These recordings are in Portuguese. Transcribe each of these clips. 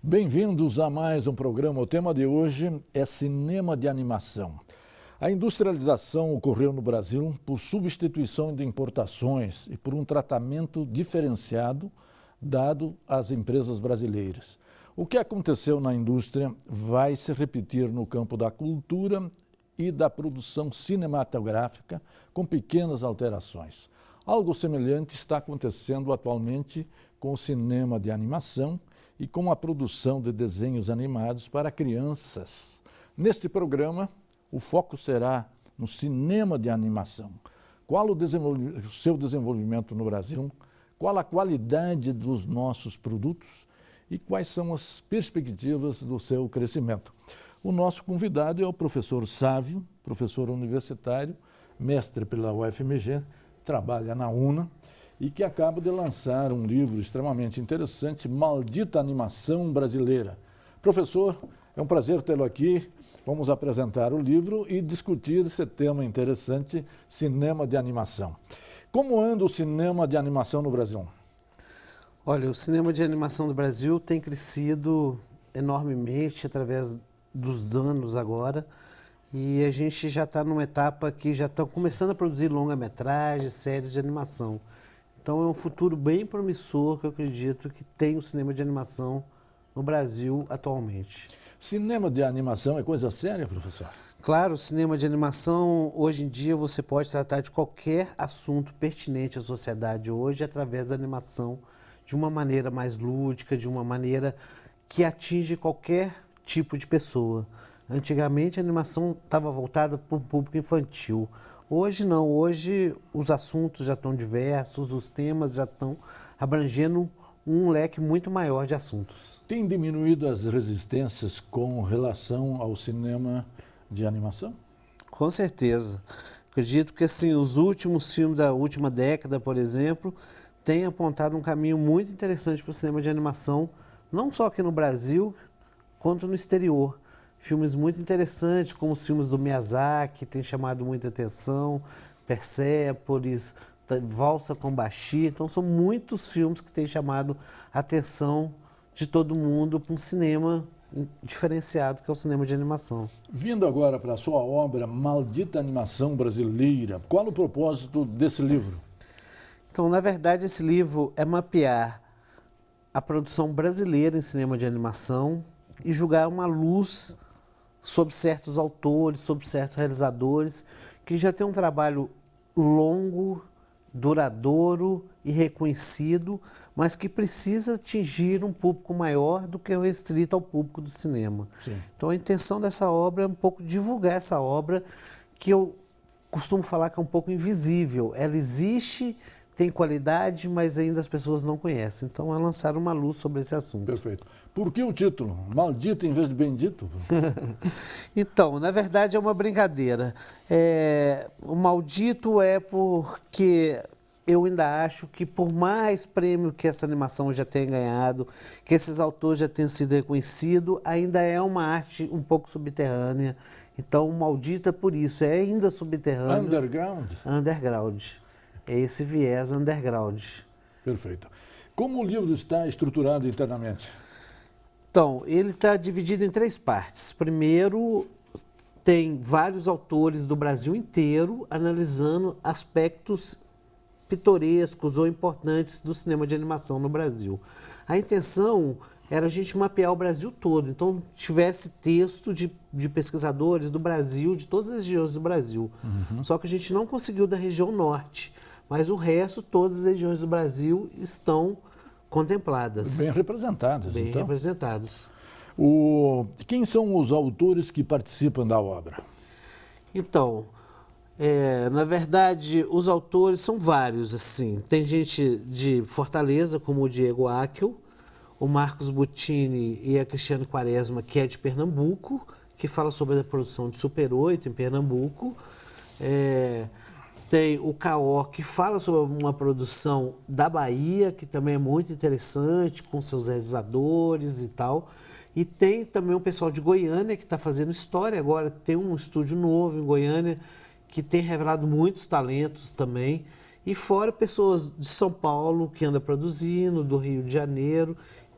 Bem-vindos a mais um programa. O tema de hoje é cinema de animação. A industrialização ocorreu no Brasil por substituição de importações e por um tratamento diferenciado dado às empresas brasileiras. O que aconteceu na indústria vai se repetir no campo da cultura e da produção cinematográfica, com pequenas alterações. Algo semelhante está acontecendo atualmente com o cinema de animação e com a produção de desenhos animados para crianças. Neste programa, o foco será no cinema de animação. Qual o seu desenvolvimento no Brasil? Qual a qualidade dos nossos produtos? E quais são as perspectivas do seu crescimento? O nosso convidado é o professor Sávio, professor universitário, mestre pela UFMG, trabalha na UNA e que acaba de lançar um livro extremamente interessante, Maldita Animação Brasileira. Professor, é um prazer tê-lo aqui. Vamos apresentar o livro e discutir esse tema interessante, cinema de animação. Como anda o cinema de animação no Brasil? Olha, o cinema de animação do Brasil tem crescido enormemente através dos anos agora, e a gente já está numa etapa que já estão começando a produzir longa-metragens, séries de animação. Então é um futuro bem promissor que eu acredito que tem o cinema de animação no Brasil atualmente. Cinema de animação é coisa séria, professor? Claro, o cinema de animação, hoje em dia você pode tratar de qualquer assunto pertinente à sociedade hoje através da animação, de uma maneira mais lúdica, de uma maneira que atinge qualquer tipo de pessoa. Antigamente a animação estava voltada para o público infantil. Hoje não, hoje os assuntos já estão diversos, os temas já estão abrangendo um leque muito maior de assuntos. Tem diminuído as resistências com relação ao cinema de animação? Com certeza. Acredito que assim, os últimos filmes da última década, por exemplo, têm apontado um caminho muito interessante para o cinema de animação, não só aqui no Brasil, quanto no exterior. Filmes muito interessantes, como os filmes do Miyazaki, têm chamado muita atenção, Persépolis, Valsa com Bashir. Então, são muitos filmes que têm chamado a atenção de todo mundo para um cinema diferenciado, que é o cinema de animação. Vindo agora para a sua obra, Maldita Animação Brasileira, qual o propósito desse livro? Então, na verdade, esse livro é mapear a produção brasileira em cinema de animação e jogar uma luz sobre certos autores, sobre certos realizadores, que já têm um trabalho longo, duradouro e reconhecido, mas que precisa atingir um público maior do que o restrito ao público do cinema. Sim. Então a intenção dessa obra é um pouco divulgar essa obra, que eu costumo falar que é um pouco invisível. Ela existe, tem qualidade, mas ainda as pessoas não conhecem. Então é lançar uma luz sobre esse assunto. Perfeito. Por que o título? Maldito em vez de bendito? Então, na verdade é uma brincadeira. O maldito é porque eu ainda acho que por mais prêmio que essa animação já tenha ganhado, que esses autores já tenham sido reconhecidos, ainda é uma arte um pouco subterrânea. Então, o maldito é por isso, é ainda subterrâneo. Underground? Underground. É esse viés underground. Perfeito. Como o livro está estruturado internamente? Então, ele está dividido em 3 partes. Primeiro, tem vários autores do Brasil inteiro analisando aspectos pitorescos ou importantes do cinema de animação no Brasil. A intenção era a gente mapear o Brasil todo, então tivesse texto de pesquisadores do Brasil, de todas as regiões do Brasil. Só que a gente não conseguiu da região norte, mas o resto, todas as regiões do Brasil estão contempladas. Bem representadas, Bem então. representados. Quem são os autores que participam da obra? Então, na verdade, os autores são vários, assim. Tem gente de Fortaleza, como o Diego Áquil, o Marcos Butini e a Cristiane Quaresma, que é de Pernambuco, que fala sobre a produção de Super 8 em Pernambuco. Tem o Caó, que fala sobre uma produção da Bahia, que também é muito interessante, com seus realizadores e tal. E tem também o pessoal de Goiânia, que está fazendo história agora. Tem um estúdio novo em Goiânia, que tem revelado muitos talentos também. E fora pessoas de São Paulo, que anda produzindo, do Rio de Janeiro.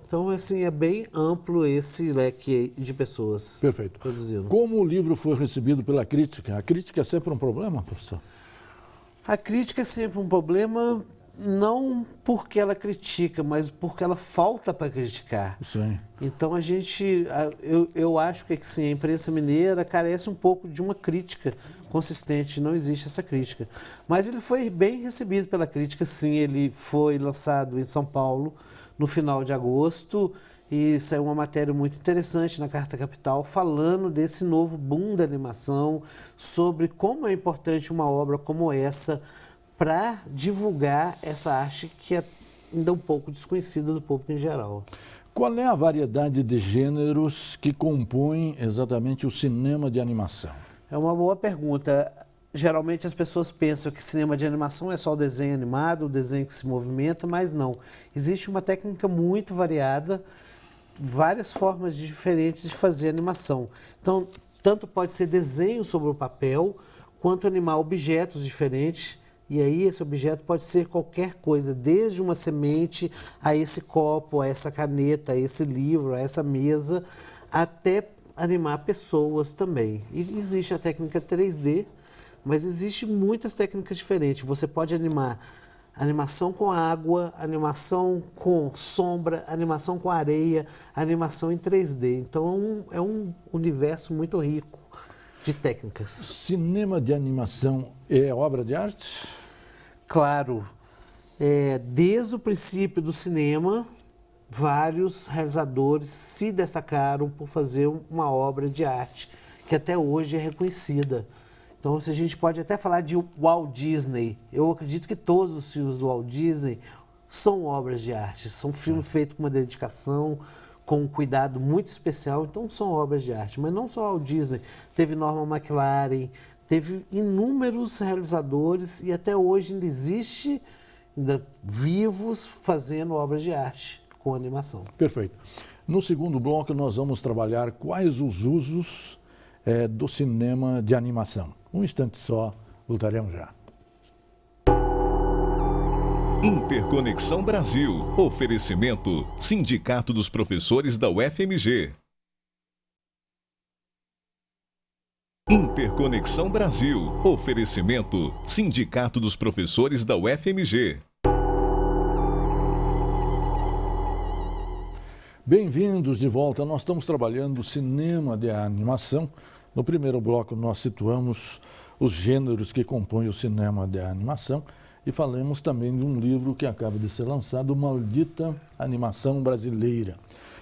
Então, assim, é bem amplo esse leque de pessoas Perfeito. produzindo. Como o livro foi recebido pela crítica? A crítica é sempre um problema, professor? A crítica é sempre um problema, não porque ela critica, mas porque ela falta para criticar. Sim. Então eu acho que sim, a imprensa mineira carece um pouco de uma crítica consistente, não existe essa crítica. Mas ele foi bem recebido pela crítica, sim, ele foi lançado em São Paulo no final de agosto e saiu uma matéria muito interessante na Carta Capital falando desse novo boom da animação, sobre como é importante uma obra como essa para divulgar essa arte que é ainda um pouco desconhecida do público em geral. Qual é a variedade de gêneros que compõem exatamente o cinema de animação? É uma boa pergunta. Geralmente as pessoas pensam que cinema de animação é só o desenho animado, o desenho que se movimenta, mas não. Existe uma técnica muito variada, várias formas diferentes de fazer animação. Então, tanto pode ser desenho sobre o papel, quanto animar objetos diferentes. E aí esse objeto pode ser qualquer coisa, desde uma semente a esse copo, a essa caneta, a esse livro, a essa mesa, até animar pessoas também. E existe a técnica 3D, mas existe muitas técnicas diferentes. Você pode animar animação com água, animação com sombra, animação com areia, animação em 3D. Então é um universo muito rico de técnicas. Cinema de animação é obra de arte? Claro. Desde o princípio do cinema, vários realizadores se destacaram por fazer uma obra de arte que até hoje é reconhecida. Então, a gente pode até falar de Walt Disney. Eu acredito que todos os filmes do Walt Disney são obras de arte. São filmes feitos com uma dedicação, com um cuidado muito especial. Então, são obras de arte. Mas não só Walt Disney. Teve Norman McLaren, teve inúmeros realizadores e até hoje ainda existe, ainda vivos, fazendo obras de arte com animação. Perfeito. No segundo bloco, nós vamos trabalhar quais os usos do cinema de animação. Um instante só, voltaremos já. Interconexão Brasil. Oferecimento: Sindicato dos Professores da UFMG. Interconexão Brasil. Oferecimento: Sindicato dos Professores da UFMG. Bem-vindos de volta. Nós estamos trabalhando cinema de animação. No primeiro bloco, nós situamos os gêneros que compõem o cinema de animação e falamos também de um livro que acaba de ser lançado, Maldita Animação Brasileira.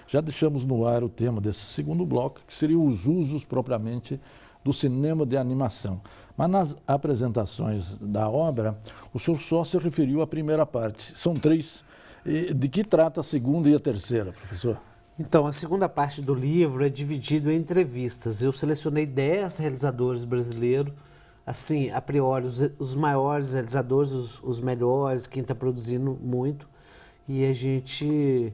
Já deixamos no ar o tema desse segundo bloco, que seria os usos propriamente do cinema de animação. Mas nas apresentações da obra, o senhor só se referiu à primeira parte. São três. De que trata a segunda e a terceira, professor? Então, a segunda parte do livro é dividido em entrevistas. Eu selecionei 10 realizadores brasileiros, assim, a priori, os maiores realizadores, os melhores, quem está produzindo muito. E a gente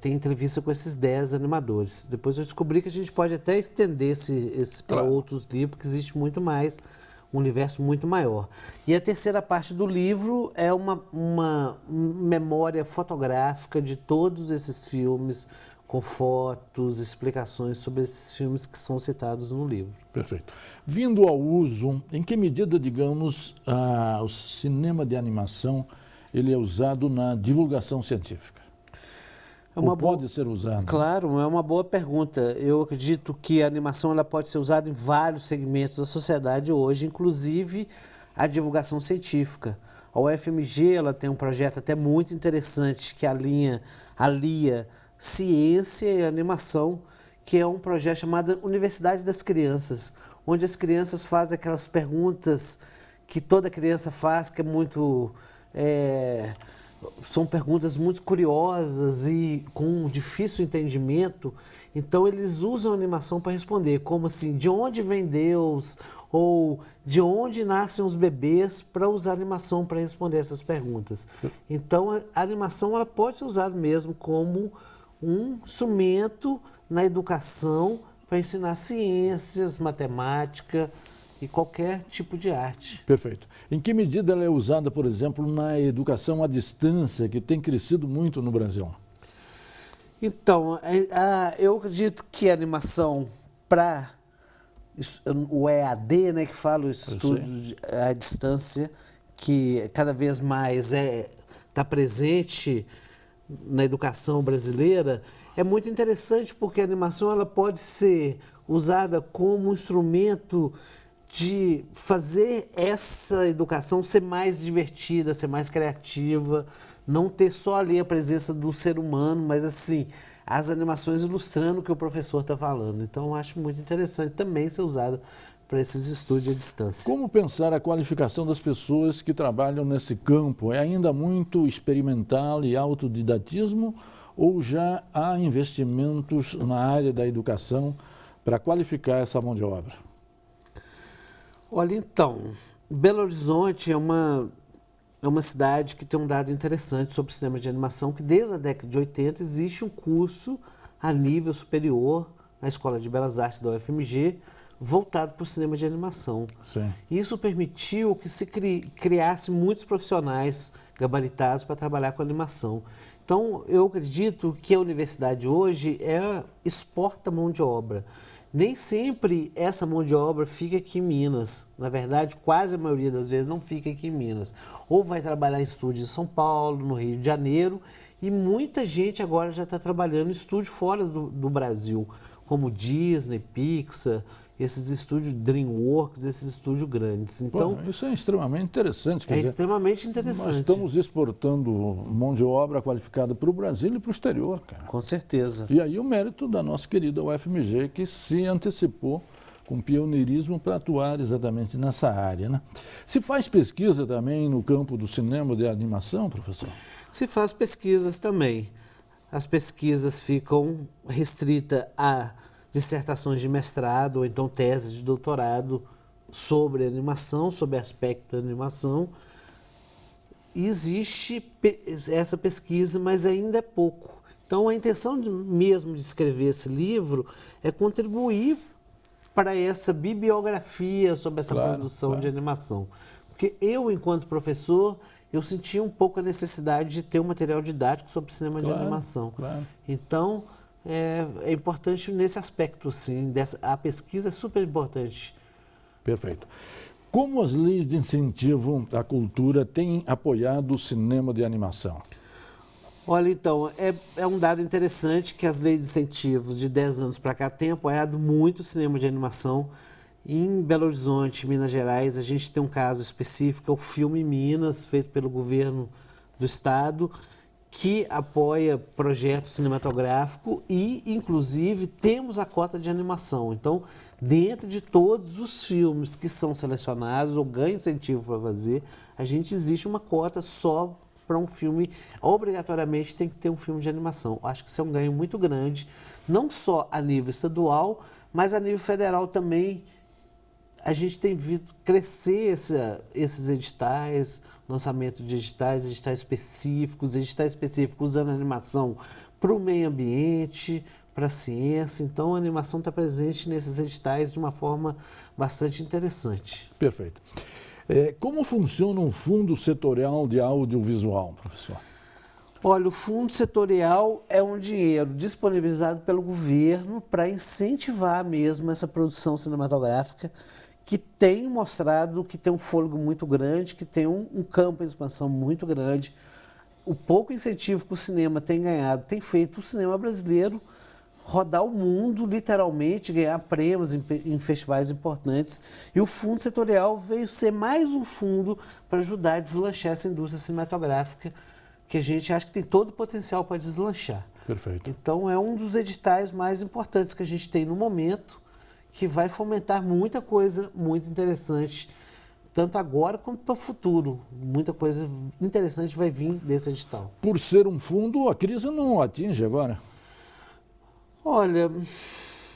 tem entrevista com esses 10 animadores. Depois eu descobri que a gente pode até estender esse para outros livros, porque existe muito mais, um universo muito maior. E a terceira parte do livro é uma memória fotográfica de todos esses filmes, com fotos, explicações sobre esses filmes que são citados no livro. Perfeito. Vindo ao uso, em que medida, digamos, o cinema de animação ele é usado na divulgação científica? Pode ser usado? Claro, é uma boa pergunta. Eu acredito que a animação ela pode ser usada em vários segmentos da sociedade hoje, inclusive a divulgação científica. A UFMG ela tem um projeto até muito interessante que alia ciência e animação, que é um projeto chamado Universidade das Crianças, onde as crianças fazem aquelas perguntas que toda criança faz, que é muito... são perguntas muito curiosas e com um difícil entendimento. Então eles usam a animação para responder, como assim, de onde vem Deus? Ou de onde nascem os bebês, para usar a animação para responder essas perguntas. Então a animação ela pode ser usada mesmo como um instrumento na educação para ensinar ciências, matemática e qualquer tipo de arte. Perfeito. Em que medida ela é usada, por exemplo, na educação à distância, que tem crescido muito no Brasil? Então, eu acredito que a animação para o EAD, né, que fala o estudo à distância, que cada vez mais está presente na educação brasileira, é muito interessante porque a animação ela pode ser usada como um instrumento de fazer essa educação ser mais divertida, ser mais criativa, não ter só ali a presença do ser humano, mas assim, as animações ilustrando o que o professor está falando. Então, eu acho muito interessante também ser usada para esses estudos à distância. Como pensar a qualificação das pessoas que trabalham nesse campo? É ainda muito experimental e autodidatismo ou já há investimentos na área da educação para qualificar essa mão de obra? Olha, então, Belo Horizonte é uma cidade que tem um dado interessante sobre o cinema de animação, que desde a década de 80 existe um curso a nível superior na Escola de Belas Artes da UFMG, voltado para o cinema de animação. Sim. Isso permitiu que se criasse muitos profissionais gabaritados para trabalhar com animação. Então, eu acredito que a universidade hoje exporta mão de obra. Nem sempre essa mão de obra fica aqui em Minas. Na verdade, quase a maioria das vezes não fica aqui em Minas. Ou vai trabalhar em estúdios em São Paulo, no Rio de Janeiro, e muita gente agora já está trabalhando em estúdios fora do Brasil, como Disney, Pixar, esses estúdios DreamWorks, esses estúdios grandes. Então, isso é extremamente interessante. Quer dizer, extremamente interessante. Nós estamos exportando mão de obra qualificada para o Brasil e para o exterior, cara. Com certeza. E aí o mérito da nossa querida UFMG, que se antecipou com pioneirismo para atuar exatamente nessa área, né? Se faz pesquisa também no campo do cinema de animação, professor? Se faz pesquisas também. As pesquisas ficam restritas a dissertações de mestrado ou então teses de doutorado sobre animação, sobre aspecto da animação. E existe essa pesquisa, mas ainda é pouco. Então, a intenção mesmo de escrever esse livro é contribuir para essa bibliografia sobre essa produção de animação. Porque eu, enquanto professor, eu senti um pouco a necessidade de ter um material didático sobre cinema de animação. Então, é importante nesse aspecto, sim. A pesquisa é super importante. Perfeito. Como as leis de incentivo à cultura têm apoiado o cinema de animação? Olha, então, é um dado interessante que as leis de incentivos de 10 anos para cá têm apoiado muito o cinema de animação. Em Belo Horizonte, Minas Gerais, a gente tem um caso específico, é o Filme Minas, feito pelo governo do estado, que apoia projeto cinematográfico e, inclusive, temos a cota de animação. Então, dentro de todos os filmes que são selecionados ou ganham incentivo para fazer, existe uma cota só para um filme. Obrigatoriamente tem que ter um filme de animação. Acho que isso é um ganho muito grande, não só a nível estadual, mas a nível federal também. A gente tem visto crescer esses editais, lançamento de editais específicos usando a animação para o meio ambiente, para a ciência. Então, a animação está presente nesses editais de uma forma bastante interessante. Perfeito. Como funciona um fundo setorial de audiovisual, professor? Olha, o fundo setorial é um dinheiro disponibilizado pelo governo para incentivar mesmo essa produção cinematográfica, que tem mostrado que tem um fôlego muito grande, que tem um campo de expansão muito grande. O pouco incentivo que o cinema tem ganhado tem feito o cinema brasileiro rodar o mundo, literalmente, ganhar prêmios em festivais importantes. E o fundo setorial veio ser mais um fundo para ajudar a deslanchar essa indústria cinematográfica, que a gente acha que tem todo o potencial para deslanchar. Perfeito. Então, é um dos editais mais importantes que a gente tem no momento, que vai fomentar muita coisa muito interessante, tanto agora quanto para o futuro. Muita coisa interessante vai vir desse edital. Por ser um fundo, a crise não atinge agora? Olha,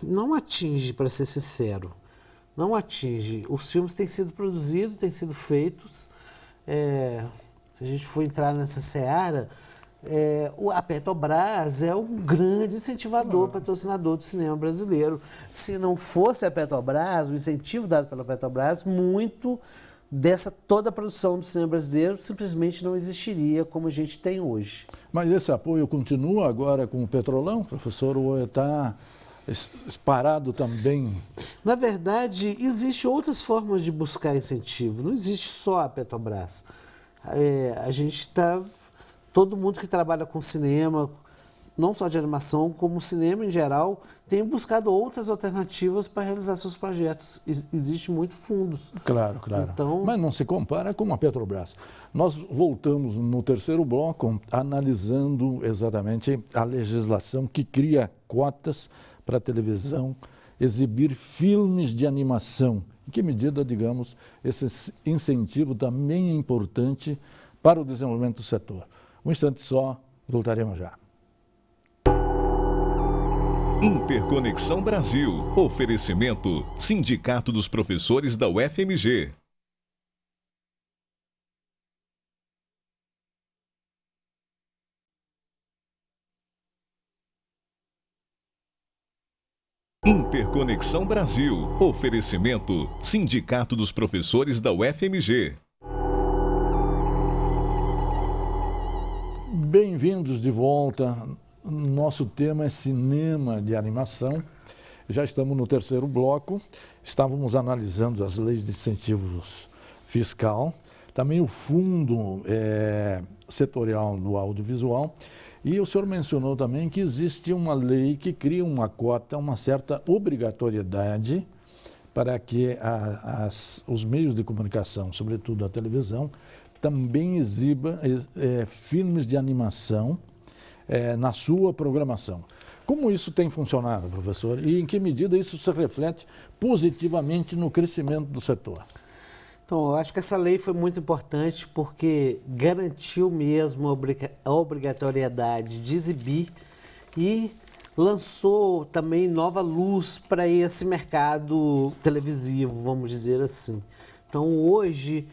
não atinge, para ser sincero. Não atinge. Os filmes têm sido produzidos, têm sido feitos. Se a gente for entrar nessa seara, a Petrobras é um grande incentivador, patrocinador do cinema brasileiro. Se não fosse a Petrobras, o incentivo dado pela Petrobras, muito toda a produção do cinema brasileiro simplesmente não existiria como a gente tem hoje. Mas esse apoio continua agora com o Petrolão, professor, ou está parado também? Na verdade, existem outras formas de buscar incentivo, não existe só a Petrobras. A gente está, todo mundo que trabalha com cinema, não só de animação, como cinema em geral, tem buscado outras alternativas para realizar seus projetos. Existem muitos fundos. Claro. Então, mas não se compara com a Petrobras. Nós voltamos no terceiro bloco analisando exatamente a legislação que cria cotas para a televisão exibir filmes de animação. Em que medida, digamos, esse incentivo também é importante para o desenvolvimento do setor? Um instante só, voltaremos já. Interconexão Brasil. Oferecimento: Sindicato dos Professores da UFMG. Interconexão Brasil. Oferecimento: Sindicato dos Professores da UFMG. Bem-vindos de volta. Nosso tema é cinema de animação. Já estamos no terceiro bloco. Estávamos analisando as leis de incentivos fiscal, também o fundo setorial do audiovisual. E o senhor mencionou também que existe uma lei que cria uma cota, uma certa obrigatoriedade para que os meios de comunicação, sobretudo a televisão, também exiba filmes de animação na sua programação. Como isso tem funcionado, professor? E em que medida isso se reflete positivamente no crescimento do setor? Então, eu acho que essa lei foi muito importante porque garantiu mesmo a obrigatoriedade de exibir e lançou também nova luz para esse mercado televisivo, vamos dizer assim. Então, hoje,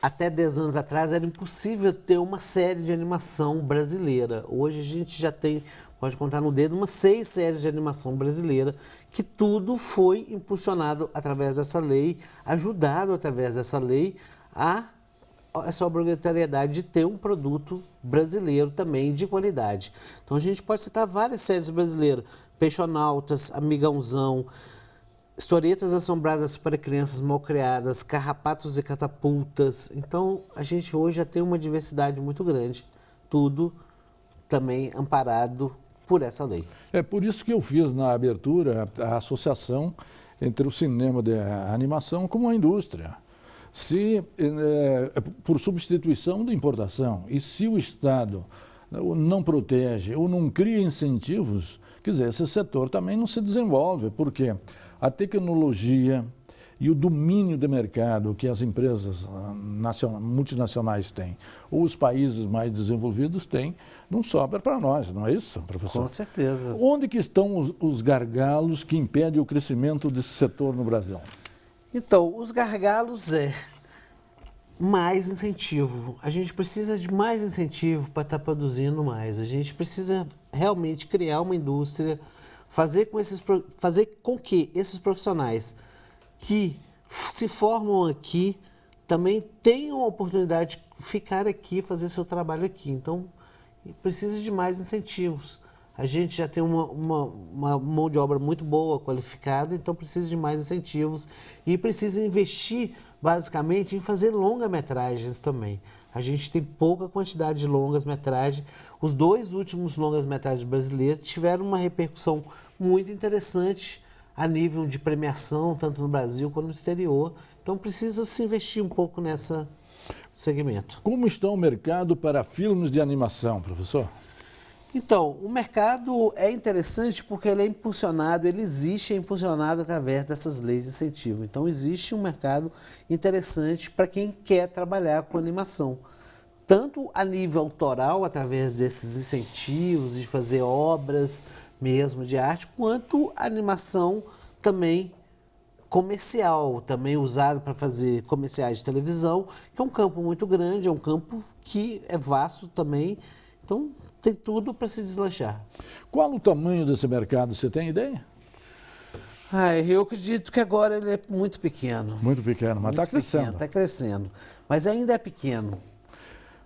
até 10 anos atrás, era impossível ter uma série de animação brasileira. Hoje a gente já tem, pode contar no dedo, umas 6 séries de animação brasileira, que tudo foi impulsionado através dessa lei, ajudado através dessa lei a essa obrigatoriedade de ter um produto brasileiro também de qualidade. Então a gente pode citar várias séries brasileiras: Peixonautas, Amigãozão, Historietas Assombradas para Crianças Malcriadas, Carrapatos e Catapultas. Então, a gente hoje já tem uma diversidade muito grande, tudo também amparado por essa lei. É por isso que eu fiz na abertura a associação entre o cinema de animação com a indústria. Se, por substituição de importação, e se o Estado não protege ou não cria incentivos, quer dizer, esse setor também não se desenvolve, porque a tecnologia e o domínio de mercado que as empresas multinacionais têm, ou os países mais desenvolvidos têm, não sobra para nós, não é isso, professor? Com certeza. Onde que estão os gargalos que impedem o crescimento desse setor no Brasil? Então, os gargalos mais incentivo. A gente precisa de mais incentivo para estar produzindo mais. A gente precisa realmente criar uma indústria, fazer com que esses profissionais que se formam aqui também tenham a oportunidade de ficar aqui, fazer seu trabalho aqui. Então, precisa de mais incentivos. A gente já tem uma mão de obra muito boa, qualificada, então precisa de mais incentivos e precisa investir basicamente em fazer longa-metragens também. A gente tem pouca quantidade de longas-metragens. Os 2 últimos longas-metragens brasileiros tiveram uma repercussão muito interessante a nível de premiação, tanto no Brasil quanto no exterior. Então precisa se investir um pouco nesse segmento. Como está o mercado para filmes de animação, professor? Então, o mercado é interessante porque ele é impulsionado, ele existe, é impulsionado através dessas leis de incentivo. Então, existe um mercado interessante para quem quer trabalhar com animação. Tanto a nível autoral, através desses incentivos, de fazer obras mesmo de arte, quanto a animação também comercial, também usada para fazer comerciais de televisão, que é um campo muito grande, é um campo que é vasto também. Então, tem tudo para se deslanchar. Qual o tamanho desse mercado, você tem ideia? Eu acredito que agora ele é muito pequeno. Muito pequeno, mas está crescendo. Está crescendo, mas ainda é pequeno.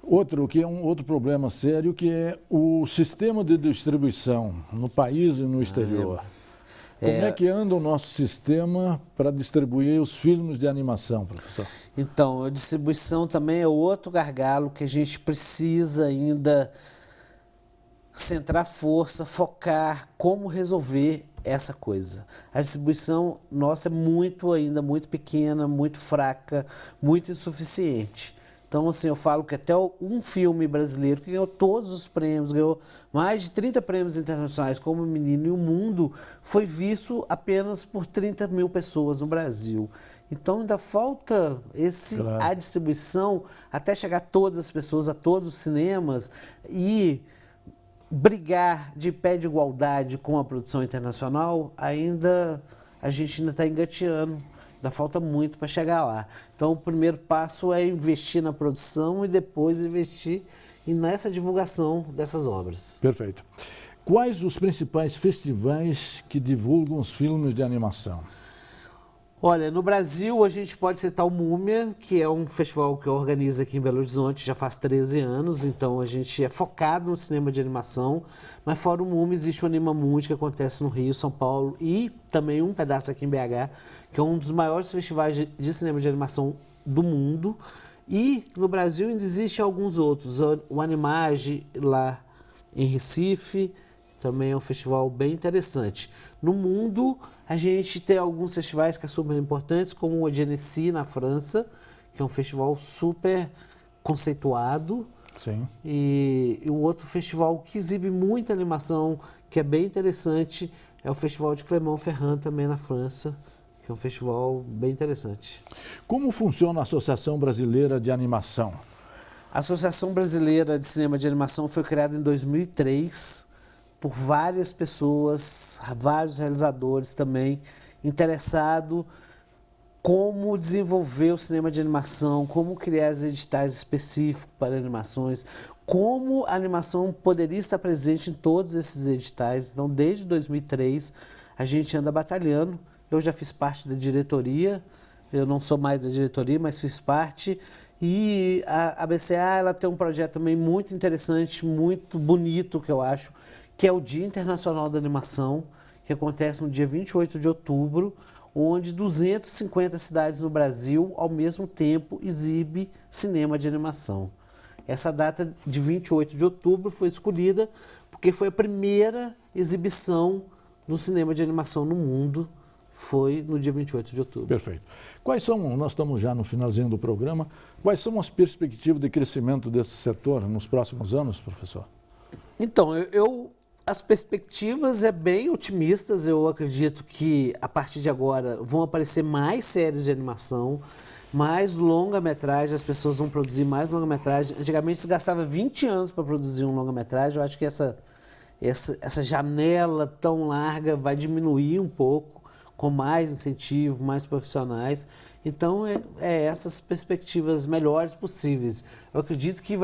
Outro que é um outro problema sério, que é o sistema de distribuição no país e no exterior. Como é que anda o nosso sistema para distribuir os filmes de animação, professor? Então, a distribuição também é outro gargalo que a gente precisa ainda centrar força, focar como resolver essa coisa. A distribuição nossa é ainda muito pequena, muito fraca, muito insuficiente. Então, assim, eu falo que até um filme brasileiro que ganhou todos os prêmios, ganhou mais de 30 prêmios internacionais, como O Menino e o Mundo, foi visto apenas por 30 mil pessoas no Brasil. Então, ainda falta a distribuição até chegar a todas as pessoas, a todos os cinemas e brigar de pé de igualdade com a produção internacional, a gente ainda está engateando. Ainda falta muito para chegar lá. Então, o primeiro passo é investir na produção e depois investir nessa divulgação dessas obras. Perfeito. Quais os principais festivais que divulgam os filmes de animação? Olha, no Brasil a gente pode citar o Múmia, que é um festival que organiza aqui em Belo Horizonte já faz 13 anos, então a gente é focado no cinema de animação, mas fora o Múmia existe o Animamundi, que acontece no Rio, São Paulo e também um pedaço aqui em BH, que é um dos maiores festivais de cinema de animação do mundo. E no Brasil ainda existem alguns outros, o Animage lá em Recife, também é um festival bem interessante. No mundo, a gente tem alguns festivais que são super importantes, como o Annecy na França, que é um festival super conceituado. Sim. E o outro festival que exibe muita animação, que é bem interessante, é o Festival de Clermont-Ferrand, também na França, que é um festival bem interessante. Como funciona a Associação Brasileira de Animação? A Associação Brasileira de Cinema de Animação foi criada em 2003 por várias pessoas, vários realizadores também, interessados como desenvolver o cinema de animação, como criar os editais específicos para animações, como a animação poderia estar presente em todos esses editais. Então, desde 2003, a gente anda batalhando. Eu já fiz parte da diretoria, eu não sou mais da diretoria, mas fiz parte. E a BCA ela tem um projeto também muito interessante, muito bonito, que eu acho, que é o Dia Internacional da Animação, que acontece no dia 28 de outubro, onde 250 cidades no Brasil, ao mesmo tempo, exibe cinema de animação. Essa data de 28 de outubro foi escolhida porque foi a primeira exibição do cinema de animação no mundo, foi no dia 28 de outubro. Perfeito. Nós estamos já no finalzinho do programa, quais são as perspectivas de crescimento desse setor nos próximos anos, professor? Então, as perspectivas é bem otimistas. Eu acredito que a partir de agora vão aparecer mais séries de animação, mais longa-metragem, as pessoas vão produzir mais longa-metragem. Antigamente se gastava 20 anos para produzir um longa-metragem. Eu acho que essa janela tão larga vai diminuir um pouco, com mais incentivo, mais profissionais. Então, essas perspectivas melhores possíveis. Eu acredito que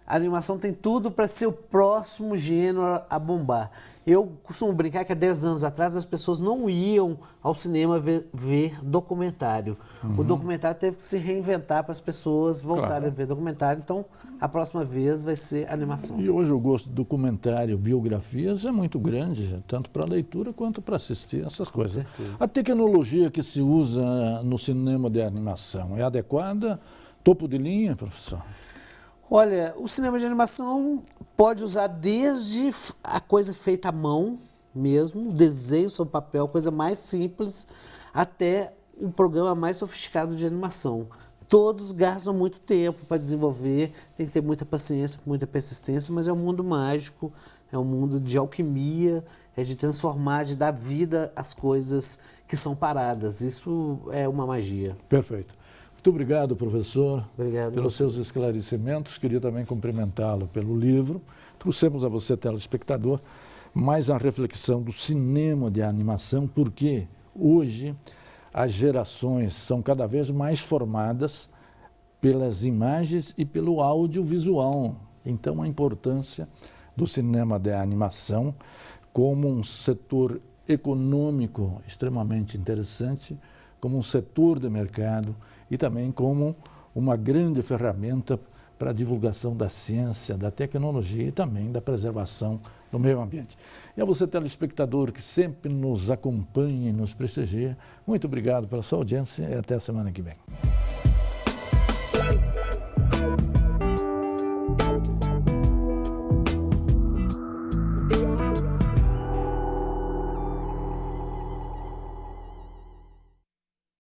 a animação tem tudo para ser o próximo gênero a bombar. Eu costumo brincar que há 10 anos atrás as pessoas não iam ao cinema ver documentário. O documentário teve que se reinventar para as pessoas voltarem a ver documentário. Então, a próxima vez vai ser animação. E hoje o gosto do documentário, biografias, é muito grande, tanto para leitura quanto para assistir essas coisas. Com certeza. A tecnologia que se usa no cinema de animação é adequada? Topo de linha, professor? Olha, o cinema de animação pode usar desde a coisa feita à mão mesmo, desenho sobre papel, coisa mais simples, até um programa mais sofisticado de animação. Todos gastam muito tempo para desenvolver, tem que ter muita paciência, muita persistência, mas é um mundo mágico, é um mundo de alquimia, é de transformar, de dar vida às coisas que são paradas. Isso é uma magia. Perfeito. Muito obrigado, professor, Obrigado pelos seus esclarecimentos. Queria também cumprimentá-lo pelo livro. Trouxemos a você, telespectador, mais uma reflexão do cinema de animação, porque hoje as gerações são cada vez mais formadas pelas imagens e pelo audiovisual. Então, a importância do cinema de animação como um setor econômico extremamente interessante, como um setor de mercado e também como uma grande ferramenta para a divulgação da ciência, da tecnologia e também da preservação do meio ambiente. E a você, telespectador, que sempre nos acompanha e nos prestigia, muito obrigado pela sua audiência e até a semana que vem.